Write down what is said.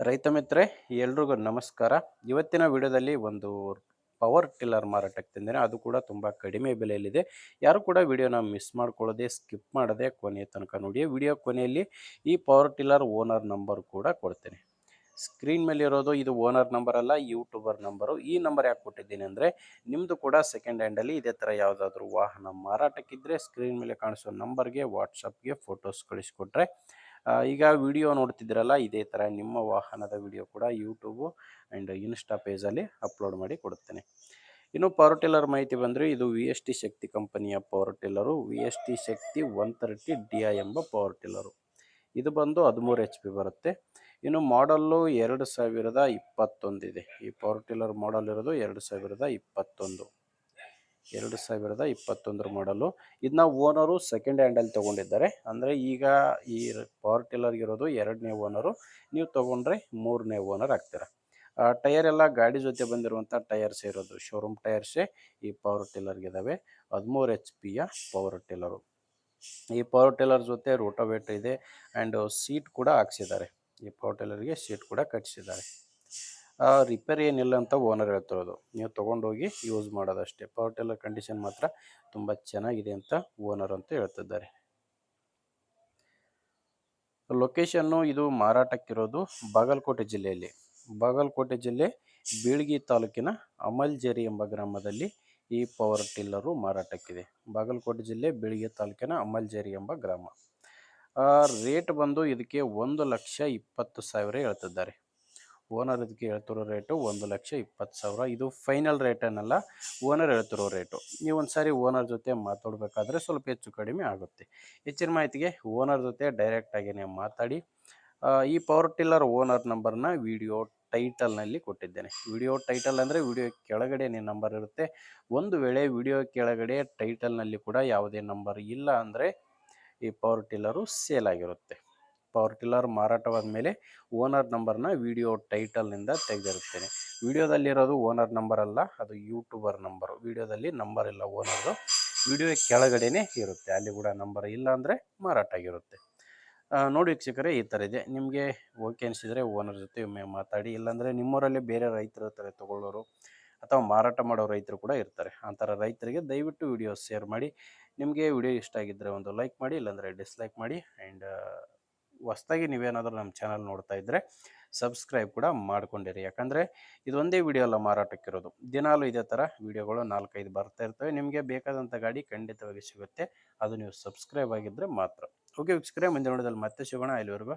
ರೈತ ಮಿತ್ರೆ ಎಲ್ರಿಗೂ ನಮಸ್ಕಾರ. ಇವತ್ತಿನ ವಿಡಿಯೋದಲ್ಲಿ ಒಂದು ಪವರ್ ಟಿಲ್ಲರ್ ಮಾರಾಟಕ್ಕೆ ತಂದೇನೆ. ಅದು ಕೂಡ ತುಂಬ ಕಡಿಮೆ ಬೆಲೆಯಲ್ಲಿದೆ. ಯಾರು ಕೂಡ ವಿಡಿಯೋನ ಮಿಸ್ ಮಾಡ್ಕೊಳ್ಳದೆ ಸ್ಕಿಪ್ ಮಾಡದೆ ಕೊನೆಯ ತನಕ ನೋಡಿ. ವಿಡಿಯೋ ಕೊನೆಯಲ್ಲಿ ಈ ಪವರ್ ಟಿಲ್ಲರ್ ಓನರ್ ನಂಬರ್ ಕೂಡ ಕೊಡ್ತೇನೆ. ಸ್ಕ್ರೀನ್ ಮೇಲೆ ಇರೋದು ಇದು ಓನರ್ ನಂಬರ್ ಅಲ್ಲ, ಯೂಟ್ಯೂಬರ್ ನಂಬರು. ಈ ನಂಬರ್ ಯಾಕೆ ಕೊಟ್ಟಿದ್ದೀನಿ ಅಂದರೆ ನಿಮ್ಮದು ಕೂಡ ಸೆಕೆಂಡ್ ಹ್ಯಾಂಡಲ್ಲಿ ಇದೇ ಥರ ಯಾವುದಾದ್ರೂ ವಾಹನ ಮಾರಾಟಕ್ಕಿದ್ದರೆ ಸ್ಕ್ರೀನ್ ಮೇಲೆ ಕಾಣಿಸೋ ನಂಬರ್ಗೆ ವಾಟ್ಸಪ್ಗೆ ಫೋಟೋಸ್ ಕಳಿಸ್ಕೊಟ್ರೆ ಈಗ ವಿಡಿಯೋ ನೋಡ್ತಿದ್ದೀರಲ್ಲ ಇದೇ ಥರ ನಿಮ್ಮ ವಾಹನದ ವಿಡಿಯೋ ಕೂಡ ಯೂಟ್ಯೂಬು ಆ್ಯಂಡ್ ಇನ್ಸ್ಟಾ ಪೇಜಲ್ಲಿ ಅಪ್ಲೋಡ್ ಮಾಡಿ ಕೊಡುತ್ತೇನೆ. ಇನ್ನು ಪವರ್ ಟಿಲ್ಲರ್ ಮಾಹಿತಿ ಬಂದರೆ ಇದು ವಿ ಎಸ್ ಟಿ ಶಕ್ತಿ ಕಂಪನಿಯ ಪವರ್ ಟಿಲ್ಲರು. V S T Shakti 130 D I ಎಂಬ ಪವರ್ ಟಿಲ್ಲರು. ಇದು ಬಂದು 13 ಎಚ್ ಪಿ ಬರುತ್ತೆ. ಇನ್ನು ಮಾಡಲ್ಲು 2021 ಇದೆ. ಈ ಪವರ್ ಟಿಲ್ಲರ್ ಮಾಡಲ್ ಇರೋದು 2021. 2021 ಮಾಡಲು. ಇದನ್ನ ಓನರು ಸೆಕೆಂಡ್ ಹ್ಯಾಂಡಲ್ಲಿ ತೊಗೊಂಡಿದ್ದಾರೆ. ಅಂದರೆ ಈಗ ಈ ಪವರ್ ಟಿಲ್ಲರ್ಗೆ ಇರೋದು 2ನೇ ಓನರು, ನೀವು ತೊಗೊಂಡ್ರೆ 3ನೇ ಓನರ್ ಆಗ್ತೀರ. ಟೈರ್ ಎಲ್ಲ ಗಾಡಿ ಜೊತೆ ಬಂದಿರುವಂಥ ಟೈರ್ಸ್ ಇರೋದು, ಶೋರೂಮ್ ಟೈರ್ಸೇ ಈ ಪವರ್ ಟಿಲ್ಲರ್ಗೆ ಇದ್ದಾವೆ. 13 ಎಚ್ ಪಿಯ ಪವರ್ ಟಿಲ್ಲರು. ಈ ಪವರ್ ಟಿಲ್ಲರ್ ಜೊತೆ ರೋಟೋವೇಟರ್ ಇದೆ ಆ್ಯಂಡ್ ಸೀಟ್ ಕೂಡ ಹಾಕ್ಸಿದ್ದಾರೆ. ಈ ಪವರ್ ಟಿಲ್ಲರ್ಗೆ ಸೀಟ್ ಕೂಡ ಕಟ್ಟಿಸಿದ್ದಾರೆ. ರಿಪೇರಿ ಏನಿಲ್ಲ ಅಂತ ಓನರ್ ಹೇಳ್ತಿರೋದು, ನೀವು ತೊಗೊಂಡೋಗಿ ಯೂಸ್ ಮಾಡೋದಷ್ಟೇ. ಪವರ್ ಟಿಲ್ಲರ್ ಕಂಡೀಷನ್ ಮಾತ್ರ ತುಂಬ ಚೆನ್ನಾಗಿದೆ ಅಂತ ಓನರ್ ಅಂತ ಹೇಳ್ತಿದ್ದಾರೆ. ಲೊಕೇಶನ್ನು ಇದು ಮಾರಾಟಕ್ಕಿರೋದು ಬಾಗಲಕೋಟೆ ಜಿಲ್ಲೆಯಲ್ಲಿ. ಬಾಗಲಕೋಟೆ ಜಿಲ್ಲೆ ಬೀಳ್ಗಿ ತಾಲೂಕಿನ ಅಮಲ್ಜೇರಿ ಎಂಬ ಗ್ರಾಮದಲ್ಲಿ ಈ ಪವರ್ ಟಿಲ್ಲರು ಮಾರಾಟಕ್ಕಿದೆ. ಬಾಗಲಕೋಟೆ ಜಿಲ್ಲೆ ಬೀಳ್ಗಿ ತಾಲೂಕಿನ ಅಮಲ್ಜೇರಿ ಎಂಬ ಗ್ರಾಮ. ರೇಟ್ ಬಂದು ಇದಕ್ಕೆ 1,20,000 ಹೇಳ್ತಿದ್ದಾರೆ. ಓನರ್ ಇದಕ್ಕೆ ಹೇಳ್ತಿರೋ ರೇಟು 1,20,000. ಇದು ಫೈನಲ್ ರೇಟ್ ಏನಲ್ಲ, ಓನರ್ ಹೇಳ್ತಿರೋ ರೇಟು. ನೀವು ಒಂದು ಸಾರಿ ಓನರ್ ಜೊತೆ ಮಾತಾಡಬೇಕಾದ್ರೆ ಸ್ವಲ್ಪ ಹೆಚ್ಚು ಕಡಿಮೆ ಆಗುತ್ತೆ. ಹೆಚ್ಚಿನ ಮಾಹಿತಿಗೆ ಓನರ್ ಜೊತೆ ಡೈರೆಕ್ಟಾಗಿಯೇ ಮಾತಾಡಿ. ಈ ಪವರ್ ಟಿಲ್ಲರ್ ಓನರ್ ನಂಬರ್ನ ವಿಡಿಯೋ ಟೈಟಲ್ನಲ್ಲಿ ಕೊಟ್ಟಿದ್ದೇನೆ. ವಿಡಿಯೋ ಟೈಟಲ್ ಅಂದರೆ ವಿಡಿಯೋ ಕೆಳಗಡೆ ನಂಬರ್ ಇರುತ್ತೆ. ಒಂದು ವೇಳೆ ವಿಡಿಯೋ ಕೆಳಗಡೆ ಟೈಟಲ್ನಲ್ಲಿ ಕೂಡ ಯಾವುದೇ ನಂಬರ್ ಇಲ್ಲ ಅಂದರೆ ಈ ಪವರ್ ಟಿಲ್ಲರು ಸೇಲ್ ಆಗಿರುತ್ತೆ. ಪವರ್ ಟಿಲ್ಲರ್ ಮಾರಾಟವಾದ ಮೇಲೆ ಓನರ್ ನಂಬರ್ನ ವಿಡಿಯೋ ಟೈಟಲ್ನಿಂದ ತೆಗೆದಿರುತ್ತೇನೆ. ವಿಡಿಯೋದಲ್ಲಿರೋದು ಓನರ್ ನಂಬರ್ ಅಲ್ಲ, ಅದು ಯೂಟ್ಯೂಬರ್ ನಂಬರು. ವಿಡಿಯೋದಲ್ಲಿ ನಂಬರ್ ಇಲ್ಲ ಓನರ್ದು, ವಿಡಿಯೋ ಕೆಳಗಡೆನೇ ಇರುತ್ತೆ. ಅಲ್ಲಿ ಕೂಡ ನಂಬರ್ ಇಲ್ಲ ಅಂದರೆ ಮಾರಾಟ ಆಗಿರುತ್ತೆ. ನೋಡಿ ವೀಕ್ಷಕರೇ, ಈ ಥರ ಇದೆ. ನಿಮಗೆ ಓಕೆ ಅನಿಸಿದರೆ ಓನರ್ ಜೊತೆ ಒಮ್ಮೆ ಮಾತಾಡಿ. ಇಲ್ಲಾಂದರೆ ನಿಮ್ಮೂರಲ್ಲೇ ಬೇರೆ ರೈತರ ಹತ್ರ ತೊಗೊಳ್ಳೋರು ಅಥವಾ ಮಾರಾಟ ಮಾಡೋ ರೈತರು ಕೂಡ ಇರ್ತಾರೆ. ಆ ಥರ ರೈತರಿಗೆ ದಯವಿಟ್ಟು ವಿಡಿಯೋ ಶೇರ್ ಮಾಡಿ. ನಿಮಗೆ ವಿಡಿಯೋ ಇಷ್ಟ ಆಗಿದ್ದರೆ ಒಂದು ಲೈಕ್ ಮಾಡಿ, ಇಲ್ಲಾಂದರೆ ಡಿಸ್ಲೈಕ್ ಮಾಡಿ. ಆ್ಯಂಡ್ ಹೊಸ್ದಾಗಿ ನೀವೇನಾದರೂ ನಮ್ಮ ಚಾನಲ್ ನೋಡ್ತಾ ಇದ್ದರೆ ಸಬ್ಸ್ಕ್ರೈಬ್ ಕೂಡ ಮಾಡ್ಕೊಂಡಿರಿ. ಯಾಕಂದರೆ ಇದೊಂದೇ ವಿಡಿಯೋ ಅಲ್ಲ ಮಾರಾಟಕ್ಕಿರೋದು, ದಿನಾಲೂ ಇದೇ ಥರ ವಿಡಿಯೋಗಳು 4-5 ಬರ್ತಾ ಇರ್ತವೆ. ನಿಮಗೆ ಬೇಕಾದಂಥ ಗಾಡಿ ಖಂಡಿತವಾಗಿ ಸಿಗುತ್ತೆ, ಅದು ನೀವು ಸಬ್ಸ್ಕ್ರೈಬ್ ಆಗಿದ್ದರೆ ಮಾತ್ರ. ಓಕೆ ವೀಕ್ಷಕರೇ, ಮುಂದಿನ ವಿಡಿಯೋದಲ್ಲಿ ಮತ್ತೆ ಸಿಗೋಣ. ಇಲ್ಲಿವರೆಗೂ